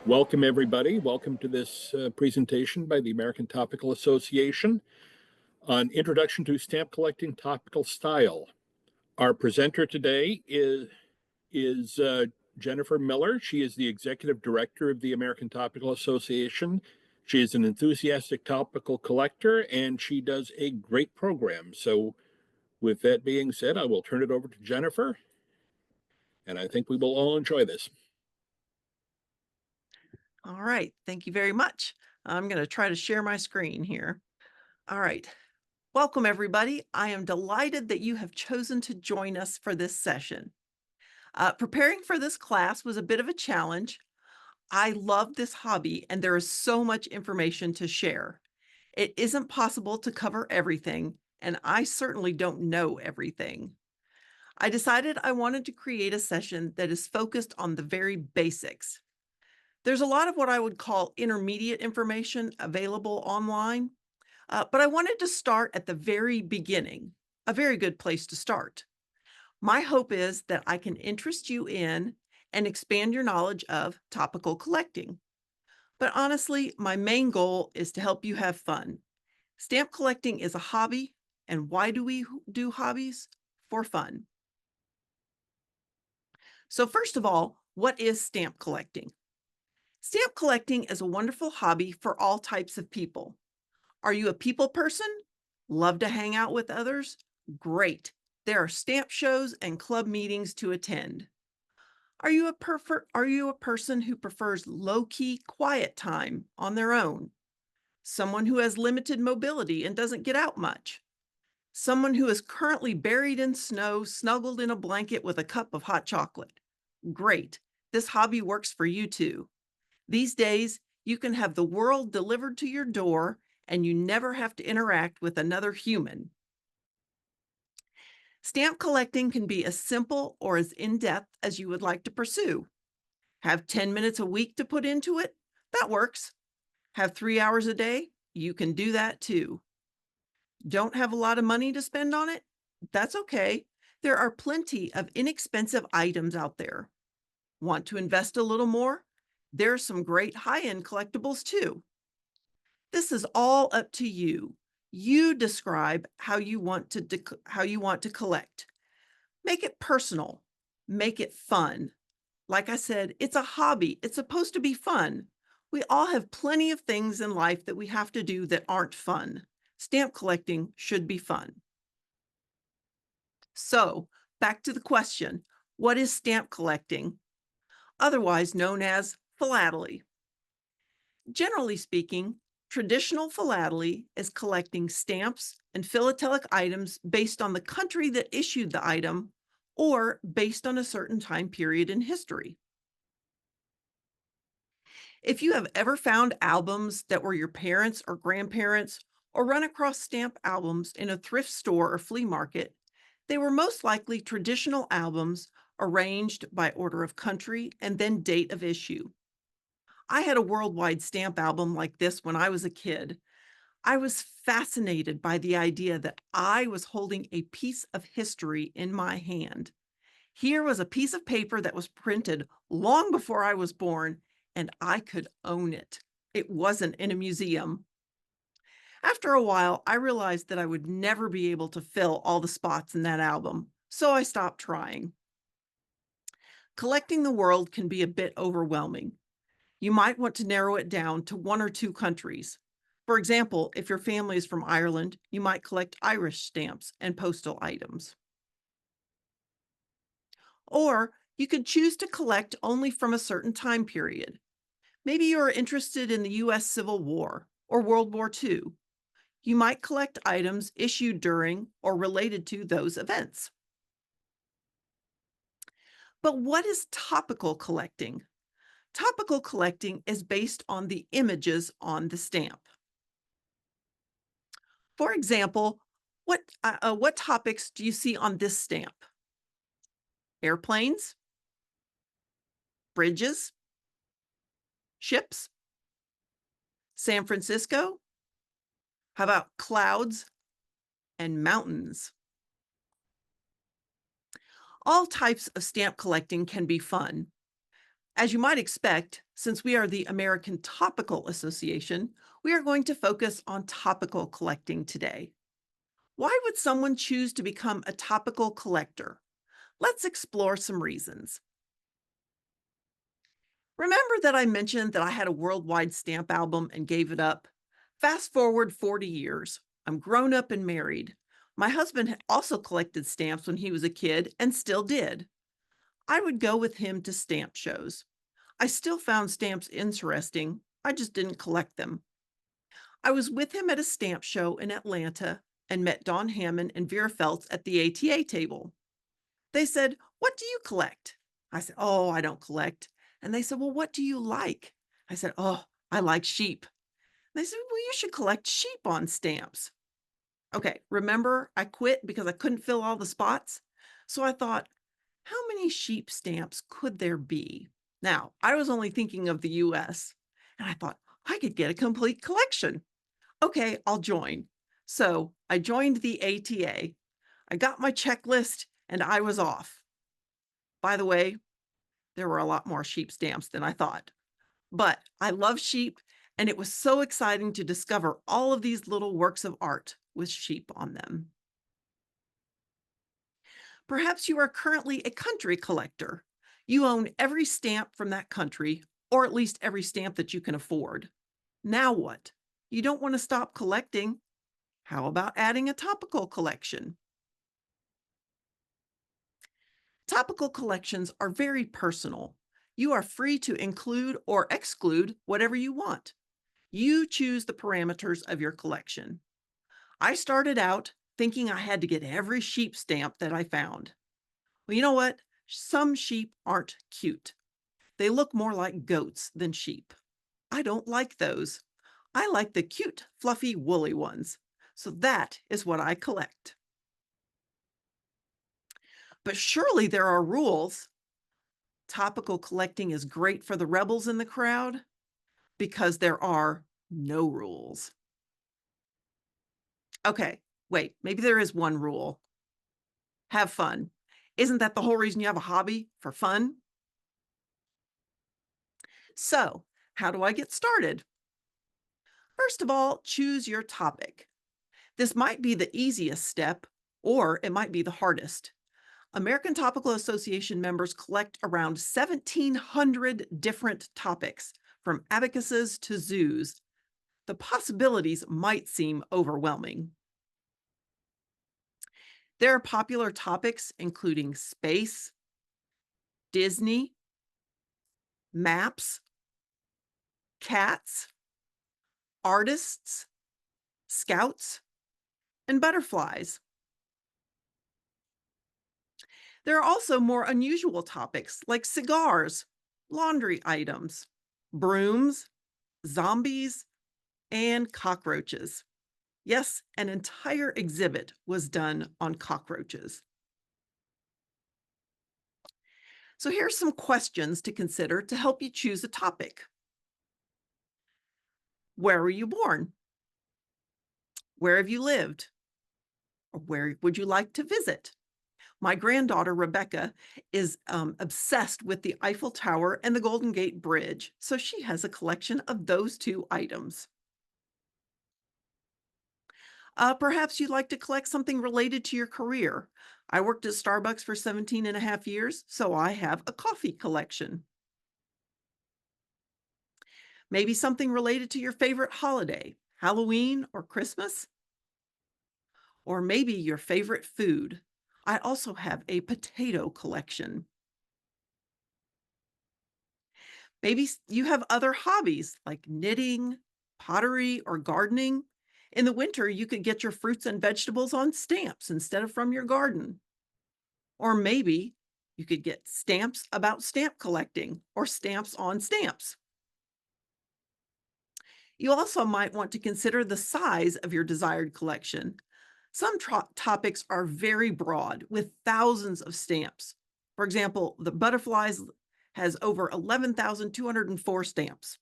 Welcome, everybody. Welcome to this presentation by the American Topical Association on Introduction to Stamp Collecting Topical Style. Our presenter today is Jennifer Miller. She is the Executive Director of the American Topical Association. She is an enthusiastic topical collector, and she does a great program. So with that being said, I will turn it over to Jennifer, and I think we will all enjoy this. All right, thank you very much. I'm going to try to share my screen here. All right, welcome everybody. I am delighted that you have chosen to join us for this session. Preparing for this class was a bit of a challenge. I love this hobby and there is so much information to share. It isn't possible to cover everything, and I certainly don't know everything. I decided I wanted to create a session that is focused on the very basics. There's a lot of what I would call intermediate information available online, but I wanted to start at the very beginning, a very good place to start. My hope is that I can interest you in and expand your knowledge of topical collecting. But honestly, my main goal is to help you have fun. Stamp collecting is a hobby, and why do we do hobbies? For fun. So first of all, what is stamp collecting? Stamp collecting is a wonderful hobby for all types of people. Are you a people person? Love to hang out with others? Great. There are stamp shows and club meetings to attend. Are you a person who prefers low-key quiet time on their own? Someone who has limited mobility and doesn't get out much? Someone who is currently buried in snow, snuggled in a blanket with a cup of hot chocolate? Great. This hobby works for you too. These days, you can have the world delivered to your door and you never have to interact with another human. Stamp collecting can be as simple or as in-depth as you would like to pursue. Have 10 minutes a week to put into it? That works. Have 3 hours a day? You can do that too. Don't have a lot of money to spend on it? That's okay. There are plenty of inexpensive items out there. Want to invest a little more? There are some great high-end collectibles too. This is all up to you. You describe how you want to collect. Make it personal. Make it fun. Like I said, it's a hobby. It's supposed to be fun. We all have plenty of things in life that we have to do that aren't fun. Stamp collecting should be fun. So, back to the question, what is stamp collecting? Otherwise known as philately. Generally speaking, traditional philately is collecting stamps and philatelic items based on the country that issued the item or based on a certain time period in history. If you have ever found albums that were your parents' or grandparents', or run across stamp albums in a thrift store or flea market, they were most likely traditional albums arranged by order of country and then date of issue. I had a worldwide stamp album like this when I was a kid. I was fascinated by the idea that I was holding a piece of history in my hand. Here was a piece of paper that was printed long before I was born, and I could own it. It wasn't in a museum. After a while, I realized that I would never be able to fill all the spots in that album, so I stopped trying. Collecting the world can be a bit overwhelming. You might want to narrow it down to one or two countries. For example, if your family is from Ireland, you might collect Irish stamps and postal items. Or you could choose to collect only from a certain time period. Maybe you are interested in the US Civil War or World War II. You might collect items issued during or related to those events. But what is topical collecting? Topical collecting is based on the images on the stamp. For example, what topics do you see on this stamp? Airplanes, bridges, ships, San Francisco? How about clouds and mountains? All types of stamp collecting can be fun. As you might expect, since we are the American Topical Association, we are going to focus on topical collecting today. Why would someone choose to become a topical collector? Let's explore some reasons. Remember that I mentioned that I had a worldwide stamp album and gave it up? Fast forward 40 years. I'm grown up and married. My husband also collected stamps when he was a kid and still did. I would go with him to stamp shows. I still found stamps interesting. I just didn't collect them. I was with him at a stamp show in Atlanta and met Don Hammond and Vera Feltz at the ATA table. They said, "What do you collect?" I said, "Oh, I don't collect." And they said, "Well, what do you like?" I said, "Oh, I like sheep." They said, "Well, you should collect sheep on stamps." Okay, remember I quit because I couldn't fill all the spots? So I thought, how many sheep stamps could there be? Now, I was only thinking of the US, and I thought I could get a complete collection. Okay, I'll join. So I joined the ATA. I got my checklist and I was off. By the way, there were a lot more sheep stamps than I thought. But I love sheep, and it was so exciting to discover all of these little works of art with sheep on them. Perhaps you are currently a country collector. You own every stamp from that country, or at least every stamp that you can afford. Now what? You don't want to stop collecting. How about adding a topical collection? Topical collections are very personal. You are free to include or exclude whatever you want. You choose the parameters of your collection. I started out thinking I had to get every sheep stamp that I found. Well, you know what? Some sheep aren't cute. They look more like goats than sheep. I don't like those. I like the cute, fluffy, woolly ones. So that is what I collect. But surely there are rules. Topical collecting is great for the rebels in the crowd because there are no rules. Okay, wait, maybe there is one rule. Have fun. Isn't that the whole reason you have a hobby? For fun? So, how do I get started? First of all, choose your topic. This might be the easiest step, or it might be the hardest. American Topical Association members collect around 1,700 different topics, from abacuses to zoos. The possibilities might seem overwhelming. There are popular topics including space, Disney, maps, cats, artists, scouts, and butterflies. There are also more unusual topics like cigars, laundry items, brooms, zombies, and cockroaches. Yes, an entire exhibit was done on cockroaches. So here's some questions to consider to help you choose a topic. Where were you born? Where have you lived? Or where would you like to visit? My granddaughter, Rebecca, is obsessed with the Eiffel Tower and the Golden Gate Bridge, so she has a collection of those two items. Perhaps you'd like to collect something related to your career. I worked at Starbucks for 17 and a half years, so I have a coffee collection. Maybe something related to your favorite holiday, Halloween or Christmas, or maybe your favorite food. I also have a potato collection. Maybe you have other hobbies like knitting, pottery, or gardening. In the winter, you could get your fruits and vegetables on stamps instead of from your garden. Or maybe you could get stamps about stamp collecting or stamps on stamps. You also might want to consider the size of your desired collection. Some topics are very broad with thousands of stamps. For example, the butterflies has over 11,204 stamps.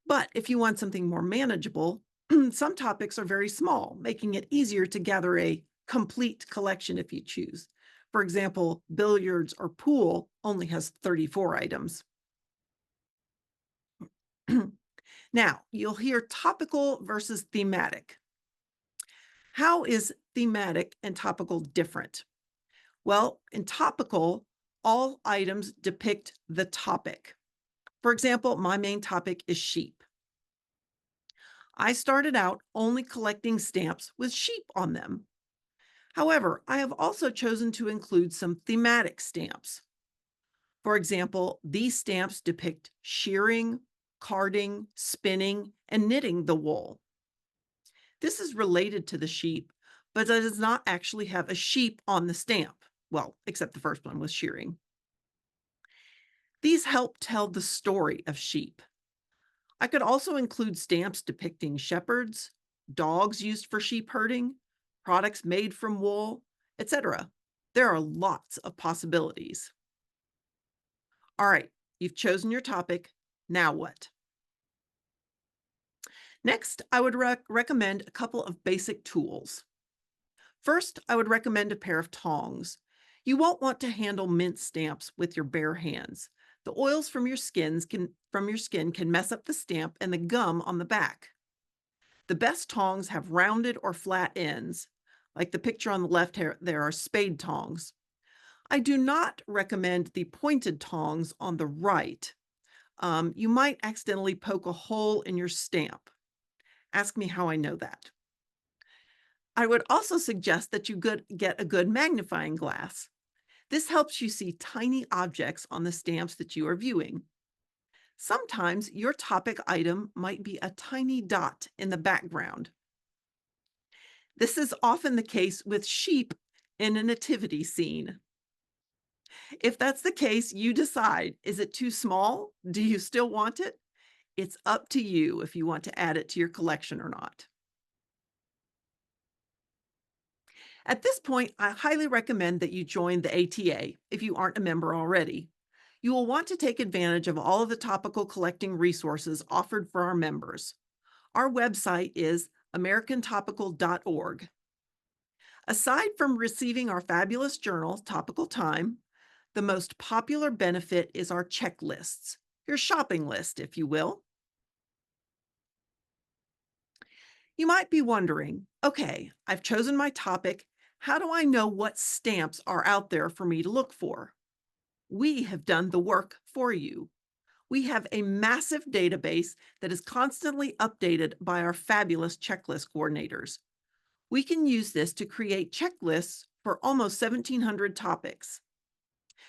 But if you want something more manageable, some topics are very small, making it easier to gather a complete collection if you choose. For example, billiards or pool only has 34 items. Now, you'll hear topical versus thematic. How is thematic and topical different? Well, in topical, all items depict the topic. For example, my main topic is sheep. I started out only collecting stamps with sheep on them. However, I have also chosen to include some thematic stamps. For example, these stamps depict shearing, carding, spinning, and knitting the wool. This is related to the sheep, but it does not actually have a sheep on the stamp. Well, except the first one was shearing. These help tell the story of sheep. I could also include stamps depicting shepherds, dogs used for sheep herding, products made from wool, etc. There are lots of possibilities. All right, you've chosen your topic. Now what? Next, I would recommend a couple of basic tools. First, I would recommend a pair of tongs. You won't want to handle mint stamps with your bare hands. The oils from your skin can mess up the stamp and the gum on the back. The best tongs have rounded or flat ends. Like the picture on the left here, there are spade tongs. I do not recommend the pointed tongs on the right. You might accidentally poke a hole in your stamp. Ask me how I know that. I would also suggest that you get a good magnifying glass. This helps you see tiny objects on the stamps that you are viewing. Sometimes your topic item might be a tiny dot in the background. This is often the case with sheep in a nativity scene. If that's the case, you decide, is it too small? Do you still want it? It's up to you if you want to add it to your collection or not. At this point, I highly recommend that you join the ATA if you aren't a member already. You will want to take advantage of all of the topical collecting resources offered for our members. Our website is americantopical.org. Aside from receiving our fabulous journal, Topical Time, the most popular benefit is our checklists, your shopping list, if you will. You might be wondering, okay, I've chosen my topic. How do I know what stamps are out there for me to look for? We have done the work for you. We have a massive database that is constantly updated by our fabulous checklist coordinators. We can use this to create checklists for almost 1,700 topics.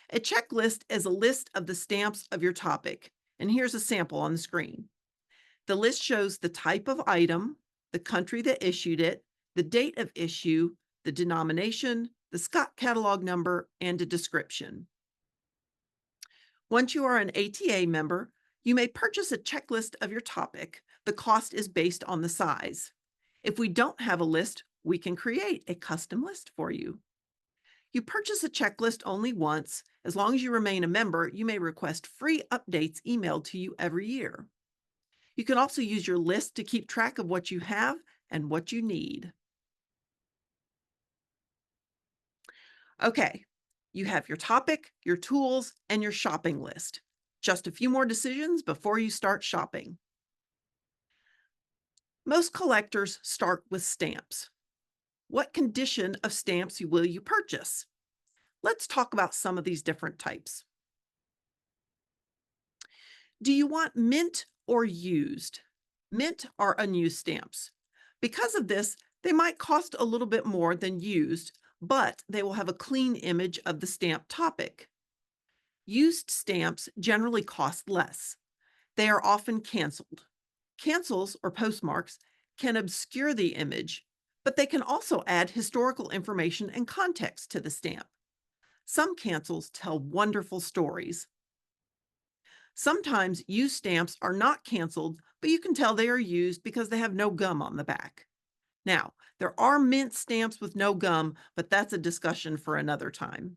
A checklist is a list of the stamps of your topic, and here's a sample on the screen. The list shows the type of item, the country that issued it, the date of issue, the denomination, the Scott catalog number, and a description. Once you are an ATA member, you may purchase a checklist of your topic. The cost is based on the size. If we don't have a list, we can create a custom list for you. You purchase a checklist only once. As long as you remain a member, you may request free updates emailed to you every year. You can also use your list to keep track of what you have and what you need. Okay, you have your topic, your tools, and your shopping list. Just a few more decisions before you start shopping. Most collectors start with stamps. What condition of stamps will you purchase? Let's talk about some of these different types. Do you want mint or used? Mint are unused stamps. Because of this, they might cost a little bit more than used, but they will have a clean image of the stamp topic. Used stamps generally cost less. They are often canceled. Cancels or postmarks can obscure the image, but they can also add historical information and context to the stamp. Some cancels tell wonderful stories. Sometimes used stamps are not canceled, but you can tell they are used because they have no gum on the back. Now, there are mint stamps with no gum, but that's a discussion for another time.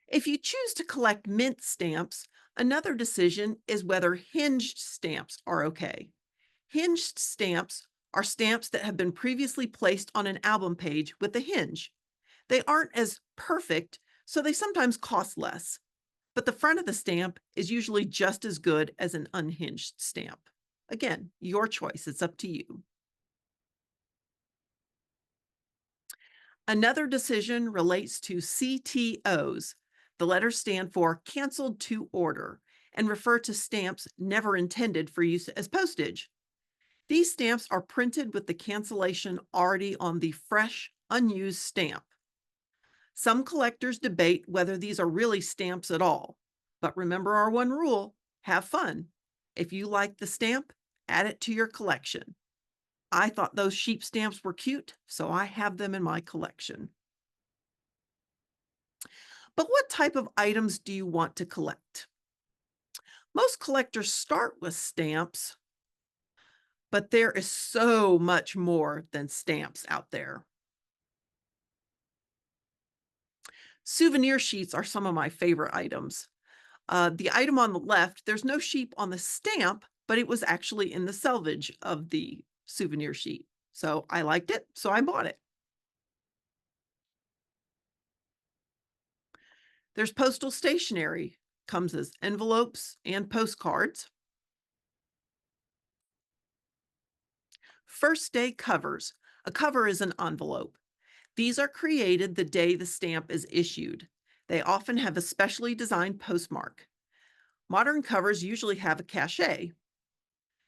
If you choose to collect mint stamps, another decision is whether hinged stamps are okay. Hinged stamps are stamps that have been previously placed on an album page with a hinge. They aren't as perfect, so they sometimes cost less, but the front of the stamp is usually just as good as an unhinged stamp. Again, your choice, it's up to you. Another decision relates to CTOs. The letters stand for canceled to order and refer to stamps never intended for use as postage. These stamps are printed with the cancellation already on the fresh, unused stamp. Some collectors debate whether these are really stamps at all. But remember our one rule: have fun. If you like the stamp, add it to your collection. I thought those sheep stamps were cute, so I have them in my collection. But what type of items do you want to collect? Most collectors start with stamps, but there is so much more than stamps out there. Souvenir sheets are some of my favorite items. The item on the left, there's no sheep on the stamp, but it was actually in the selvage of the souvenir sheet. So I liked it, so I bought it. There's postal stationery, comes as envelopes and postcards. First day covers. A cover is an envelope. These are created the day the stamp is issued. They often have a specially designed postmark. Modern covers usually have a cachet.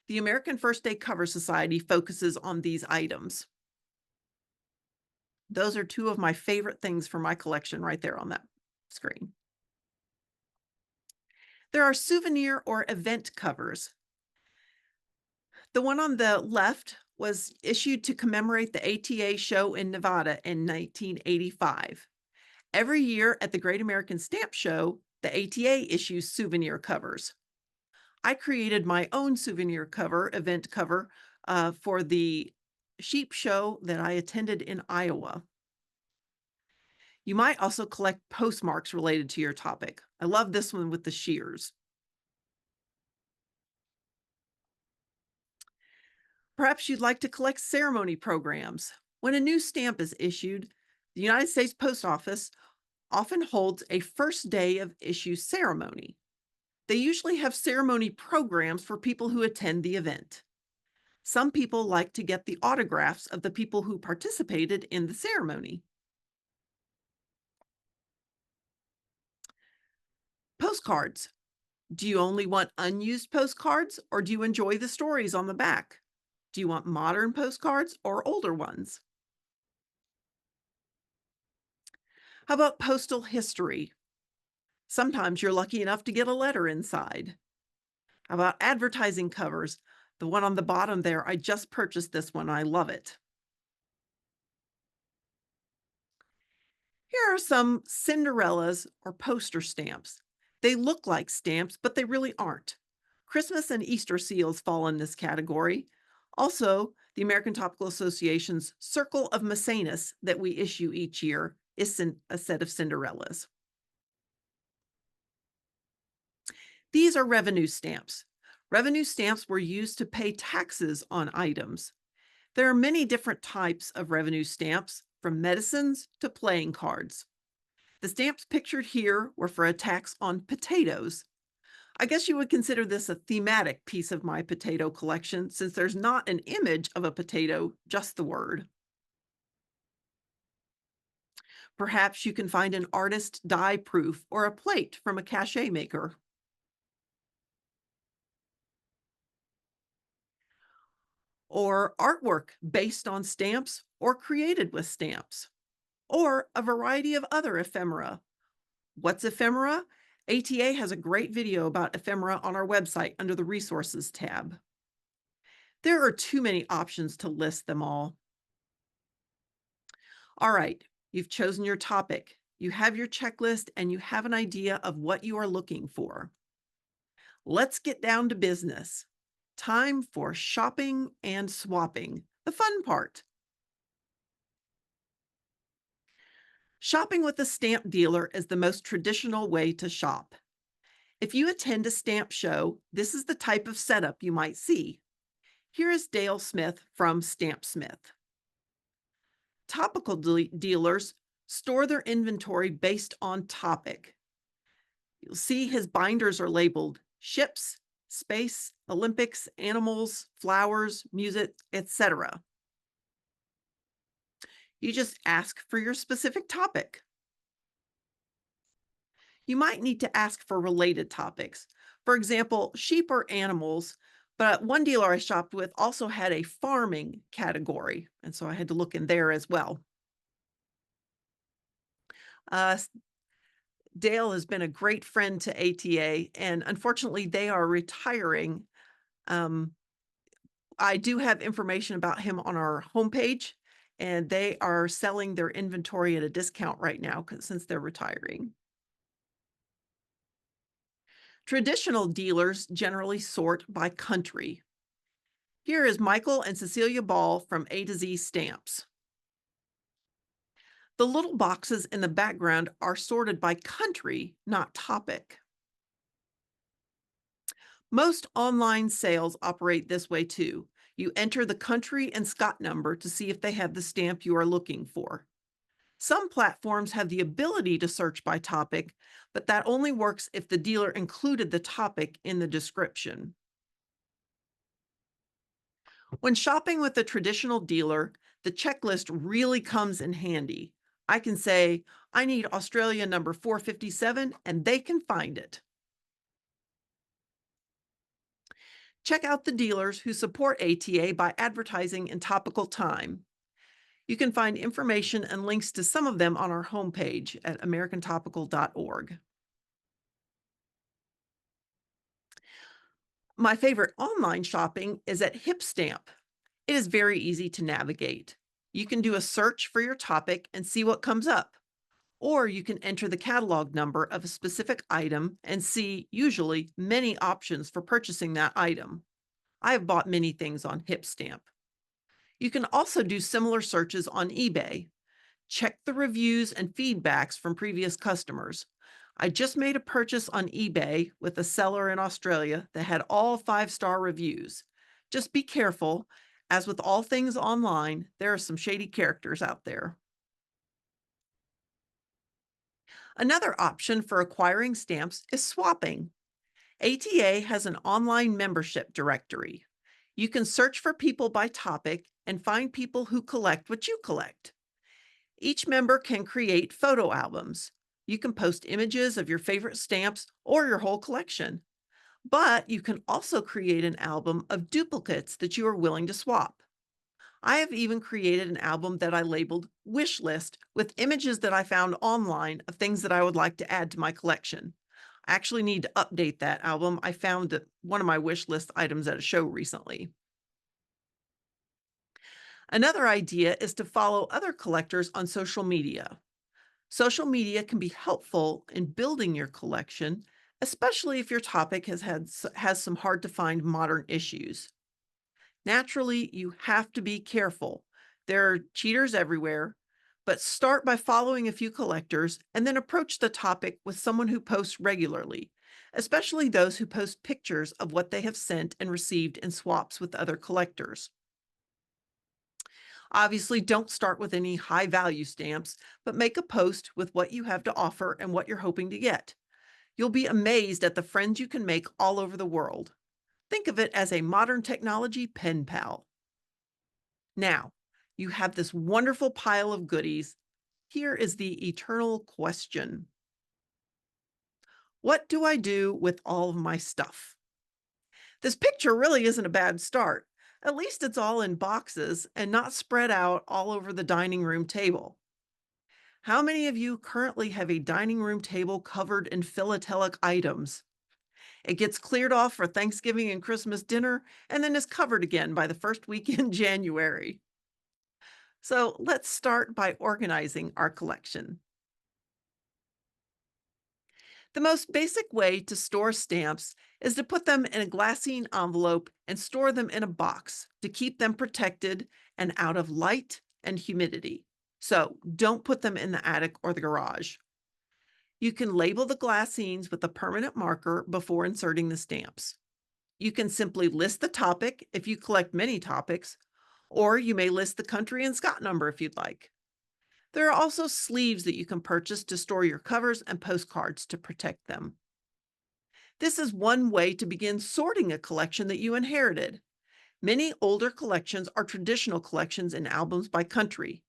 The American First Day Cover Society focuses on these items. Those are two of my favorite things for my collection right there on that screen. There are souvenir or event covers. The one on the left was issued to commemorate the ATA show in Nevada in 1985. Every year at the Great American Stamp Show, the ATA issues souvenir covers. I created my own souvenir cover, event cover, for the sheep show that I attended in Iowa. You might also collect postmarks related to your topic. I love this one with the shears. Perhaps you'd like to collect ceremony programs. When a new stamp is issued, the United States Post Office often holds a first day of issue ceremony. They usually have ceremony programs for people who attend the event. Some people like to get the autographs of the people who participated in the ceremony. Postcards. Do you only want unused postcards, or do you enjoy the stories on the back? Do you want modern postcards or older ones? How about postal history? Sometimes you're lucky enough to get a letter inside. How about advertising covers? The one on the bottom there, I just purchased this one. I love it. Here are some Cinderellas or poster stamps. They look like stamps, but they really aren't. Christmas and Easter seals fall in this category. Also, the American Topical Association's Circle of Maecenas that we issue each year is a set of Cinderellas. These are revenue stamps. Revenue stamps were used to pay taxes on items. There are many different types of revenue stamps, from medicines to playing cards. The stamps pictured here were for a tax on potatoes. I guess you would consider this a thematic piece of my potato collection, since there's not an image of a potato, just the word. Perhaps you can find an artist die proof or a plate from a cachet maker. Or artwork based on stamps or created with stamps, or a variety of other ephemera. What's ephemera? ATA has a great video about ephemera on our website under the Resources tab. There are too many options to list them all. All right, you've chosen your topic, you have your checklist, and you have an idea of what you are looking for. Let's get down to business. Time for shopping and swapping, the fun part. Shopping with a stamp dealer is the most traditional way to shop. If you attend a stamp show, this is the type of setup you might see. Here is Dale Smith from Stamp Smith. Topical dealers store their inventory based on topic. You'll see his binders are labeled ships, space, Olympics, animals, flowers, music, etc. You just ask for your specific topic. You might need to ask for related topics. For example, sheep or animals, but one dealer I shopped with also had a farming category, and so I had to look in there as well. Uh, Dale has been a great friend to ATA, and unfortunately, they are retiring. Um, I do have information about him on our homepage, and they are selling their inventory at a discount right now since they're retiring. Traditional dealers generally sort by country. Here is Michael and Cecilia Ball from A to Z Stamps. The little boxes in the background are sorted by country, not topic. Most online sales operate this way too. You enter the country and SCOT number to see if they have the stamp you are looking for. Some platforms have the ability to search by topic, but that only works if the dealer included the topic in the description. When shopping with a traditional dealer, the checklist really comes in handy. I can say, I need Australia number 457, and they can find it. Check out the dealers who support ATA by advertising in Topical Time. You can find information and links to some of them on our homepage at americantopical.org. My favorite online shopping is at HipStamp. It is very easy to navigate. You can do a search for your topic and see what comes up. Or you can enter the catalog number of a specific item and see, usually, many options for purchasing that item. I have bought many things on HipStamp. You can also do similar searches on eBay. Check the reviews and feedbacks from previous customers. I just made a purchase on eBay with a seller in Australia that had all 5-star reviews. Just be careful. As with all things online, there are some shady characters out there. Another option for acquiring stamps is swapping. ATA has an online membership directory. You can search for people by topic and find people who collect what you collect. Each member can create photo albums. You can post images of your favorite stamps or your whole collection. But you can also create an album of duplicates that you are willing to swap. I have even created an album that I labeled Wish List with images that I found online of things that I would like to add to my collection. I actually need to update that album. I found one of my wish list items at a show recently. Another idea is to follow other collectors on social media. Social media can be helpful in building your collection, especially if your topic has some hard to find modern issues. Naturally, you have to be careful. There are cheaters everywhere, but start by following a few collectors and then approach the topic with someone who posts regularly, especially those who post pictures of what they have sent and received in swaps with other collectors. Obviously, don't start with any high value stamps, but make a post with what you have to offer and what you're hoping to get. You'll be amazed at the friends you can make all over the world. Think of it as a modern technology pen pal. Now, you have this wonderful pile of goodies. Here is the eternal question. What do I do with all of my stuff? This picture really isn't a bad start. At least it's all in boxes and not spread out all over the dining room table. How many of you currently have a dining room table covered in philatelic items? It gets cleared off for Thanksgiving and Christmas dinner and then is covered again by the first week in January. So let's start by organizing our collection. The most basic way to store stamps is to put them in a glassine envelope and store them in a box to keep them protected and out of light and humidity. So don't put them in the attic or the garage. You can label the glassines with a permanent marker before inserting the stamps. You can simply list the topic if you collect many topics, or you may list the country and Scott number if you'd like. There are also sleeves that you can purchase to store your covers and postcards to protect them. This is one way to begin sorting a collection that you inherited. Many older collections are traditional collections in albums by country.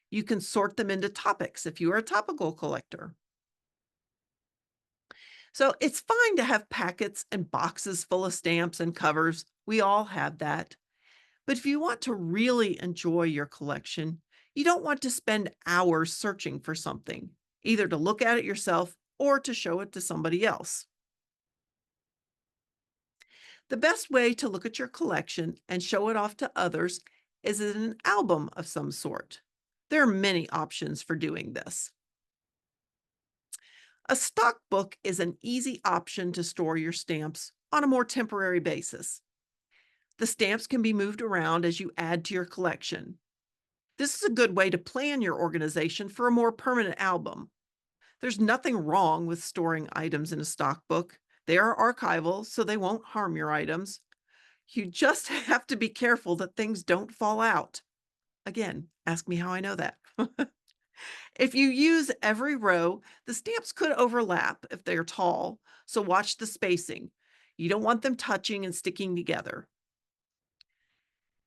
You can sort them into topics if you are a topical collector. So it's fine to have packets and boxes full of stamps and covers. We all have that. But if you want to really enjoy your collection, you don't want to spend hours searching for something, either to look at it yourself or to show it to somebody else. The best way to look at your collection and show it off to others is in an album of some sort. There are many options for doing this. A stock book is an easy option to store your stamps on a more temporary basis. The stamps can be moved around as you add to your collection. This is a good way to plan your organization for a more permanent album. There's nothing wrong with storing items in a stock book. They are archival, so they won't harm your items. You just have to be careful that things don't fall out. Again, ask me how I know that. If you use every row, the stamps could overlap if they're tall, so watch the spacing. You don't want them touching and sticking together.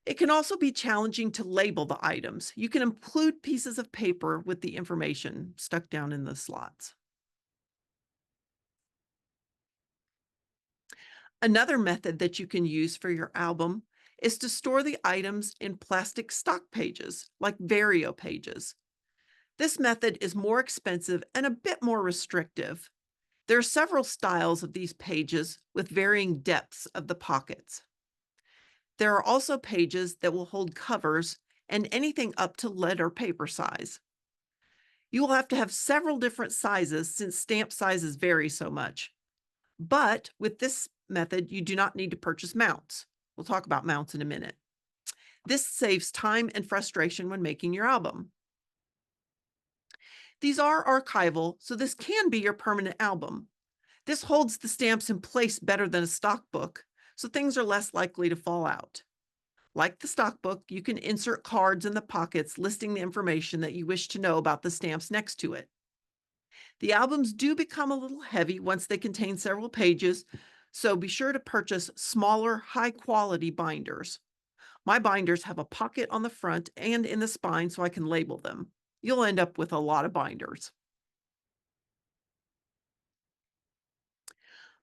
It can also be challenging to label the items. You can include pieces of paper with the information stuck down in the slots. Another method that you can use for your album is to store the items in plastic stock pages, like Vario pages. This method is more expensive and a bit more restrictive. There are several styles of these pages with varying depths of the pockets. There are also pages that will hold covers and anything up to letter paper size. You will have to have several different sizes since stamp sizes vary so much. But with this method, you do not need to purchase mounts. We'll talk about mounts in a minute. This saves time and frustration when making your album. These are archival, so this can be your permanent album. This holds the stamps in place better than a stock book, so things are less likely to fall out. Like the stock book, you can insert cards in the pockets listing the information that you wish to know about the stamps next to it. The albums do become a little heavy once they contain several pages, so be sure to purchase smaller, high-quality binders. My binders have a pocket on the front and in the spine so I can label them. You'll end up with a lot of binders.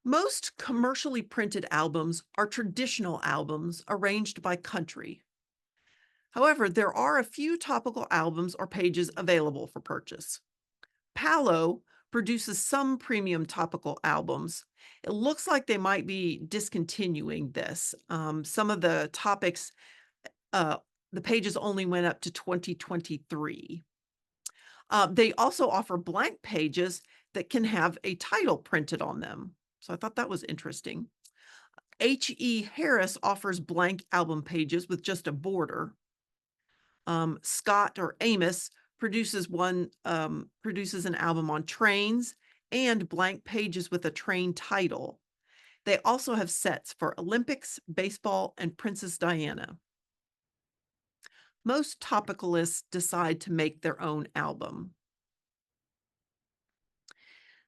Most commercially printed albums are traditional albums arranged by country. However, there are a few topical albums or pages available for purchase. Palo produces some premium topical albums. It looks like they might be discontinuing this. Some of the topics, uh, the pages only went up to 2023. They also offer blank pages that can have a title printed on them. So I thought that was interesting. H.E. Harris offers blank album pages with just a border. Scott or Amos produces an album on trains and blank pages with a train title. They also have sets for Olympics, baseball, and Princess Diana. Most topicalists decide to make their own album.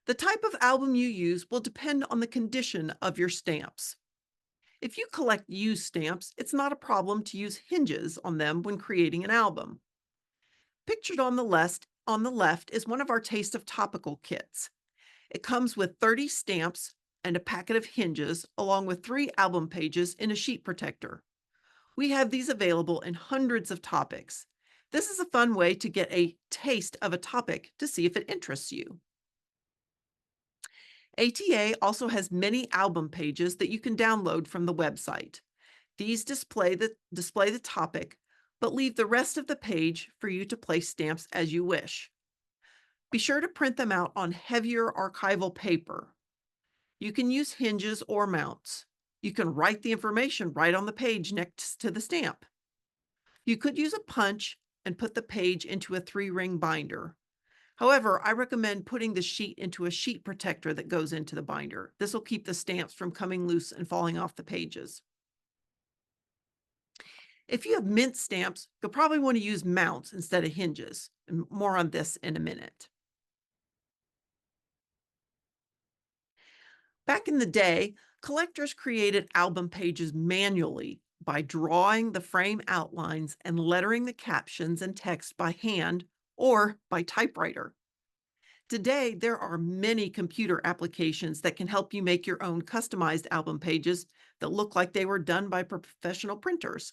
The type of album you use will depend on the condition of your stamps. If you collect used stamps, it's not a problem to use hinges on them when creating an album. Pictured on the left is one of our Taste of Topical kits. It comes with 30 stamps and a packet of hinges, along with 3 album pages in a sheet protector. We have these available in hundreds of topics. This is a fun way to get a taste of a topic to see if it interests you. ATA also has many album pages that you can download from the website. These display the topic, but leave the rest of the page for you to place stamps as you wish. Be sure to print them out on heavier archival paper. You can use hinges or mounts. You can write the information right on the page next to the stamp. You could use a punch and put the page into a 3-ring binder. However, I recommend putting the sheet into a sheet protector that goes into the binder. This will keep the stamps from coming loose and falling off the pages. If you have mint stamps, you'll probably want to use mounts instead of hinges. And more on this in a minute. Back in the day, collectors created album pages manually by drawing the frame outlines and lettering the captions and text by hand or by typewriter. Today, there are many computer applications that can help you make your own customized album pages that look like they were done by professional printers.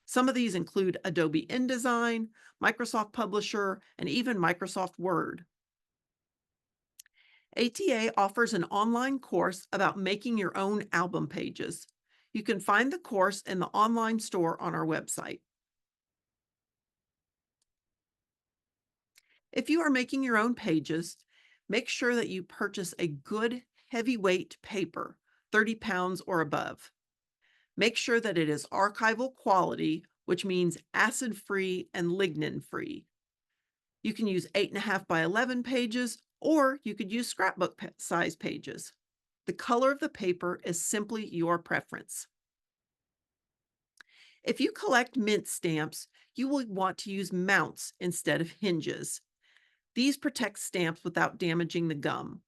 Some of these include Adobe InDesign, Microsoft Publisher, and even Microsoft Word. ATA offers an online course about making your own album pages. You can find the course in the online store on our website. If you are making your own pages, make sure that you purchase a good heavyweight paper, 30 pounds or above. Make sure that it is archival quality, which means acid-free and lignin-free. You can use 8.5 by 11 pages, or you could use scrapbook size pages. The color of the paper is simply your preference. If you collect mint stamps, you will want to use mounts instead of hinges. These protect stamps without damaging the gum.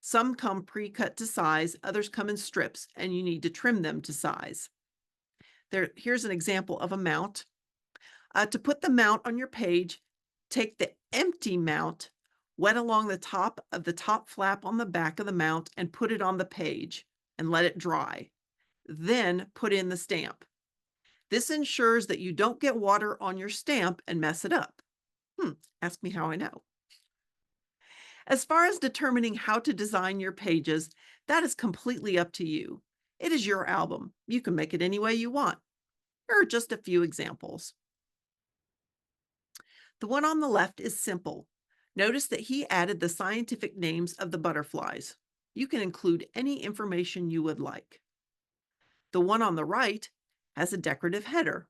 Some come pre-cut to size, others come in strips, and you need to trim them to size. Here's an example of a mount. To put the mount on your page, take the empty mount, wet along the top of the top flap on the back of the mount, and put it on the page and let it dry. Then put in the stamp. This ensures that you don't get water on your stamp and mess it up. Ask me how I know. As far as determining how to design your pages, that is completely up to you. It is your album. You can make it any way you want. Here are just a few examples. The one on the left is simple. Notice that he added the scientific names of the butterflies. You can include any information you would like. The one on the right has a decorative header.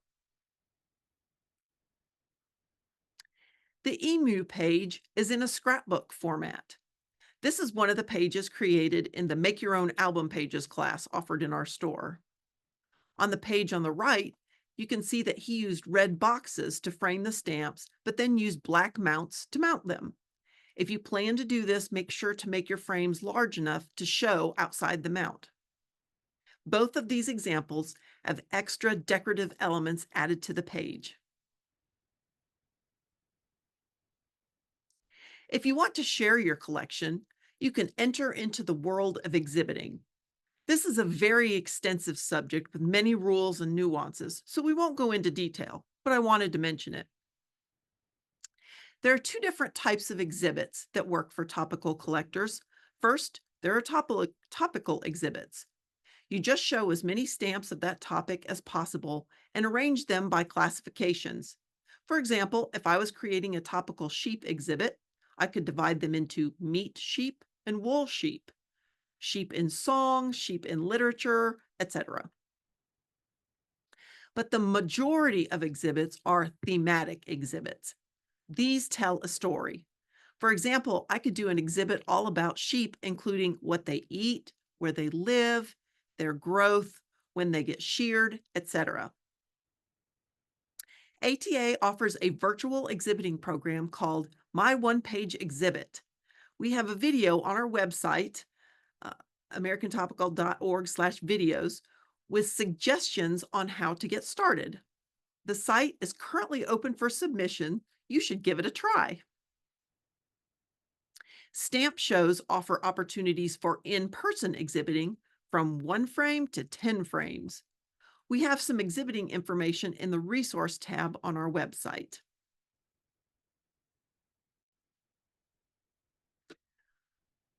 The emu page is in a scrapbook format. This is one of the pages created in the Make Your Own Album Pages class offered in our store. On the page on the right, you can see that he used red boxes to frame the stamps, but then used black mounts to mount them. If you plan to do this, make sure to make your frames large enough to show outside the mount. Both of these examples have extra decorative elements added to the page. If you want to share your collection, you can enter into the world of exhibiting. This is a very extensive subject with many rules and nuances, so we won't go into detail, but I wanted to mention it. There are two different types of exhibits that work for topical collectors. First, there are topical exhibits. You just show as many stamps of that topic as possible and arrange them by classifications. For example, if I was creating a topical sheep exhibit, I could divide them into meat sheep and wool sheep, sheep in song, sheep in literature, etc. But the majority of exhibits are thematic exhibits. These tell a story. For example, I could do an exhibit all about sheep, including what they eat, where they live, their growth, when they get sheared, etc. ATA offers a virtual exhibiting program called My One Page Exhibit. We have a video on our website, americantopical.org/videos, with suggestions on how to get started. The site is currently open for submission. You should give it a try. Stamp shows offer opportunities for in-person exhibiting from 1 frame to 10 frames. We have some exhibiting information in the resource tab on our website.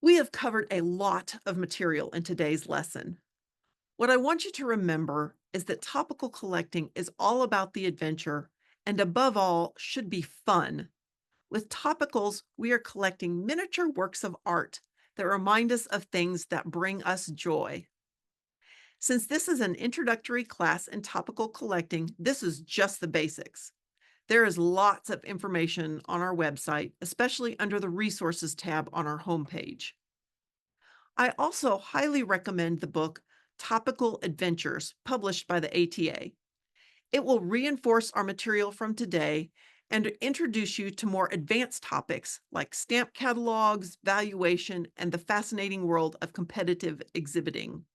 We have covered a lot of material in today's lesson. What I want you to remember is that topical collecting is all about the adventure and above all should be fun. With topicals, we are collecting miniature works of art that remind us of things that bring us joy. Since this is an introductory class in topical collecting, this is just the basics. There is lots of information on our website, especially under the Resources tab on our homepage. I also highly recommend the book Topical Adventures, published by the ATA. It will reinforce our material from today and introduce you to more advanced topics like stamp catalogs, valuation, and the fascinating world of competitive exhibiting.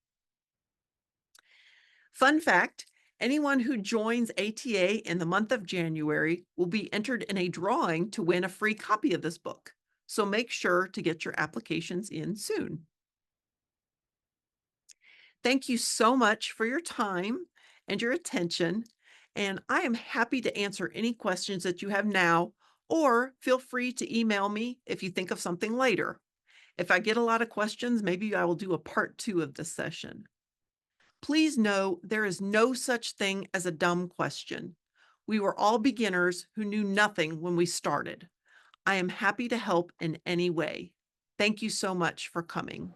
Fun fact, anyone who joins ATA in the month of January will be entered in a drawing to win a free copy of this book. So make sure to get your applications in soon. Thank you so much for your time and your attention. And I am happy to answer any questions that you have now, or feel free to email me if you think of something later. If I get a lot of questions, maybe I will do a part 2 of this session. Please know there is no such thing as a dumb question. We were all beginners who knew nothing when we started. I am happy to help in any way. Thank you so much for coming.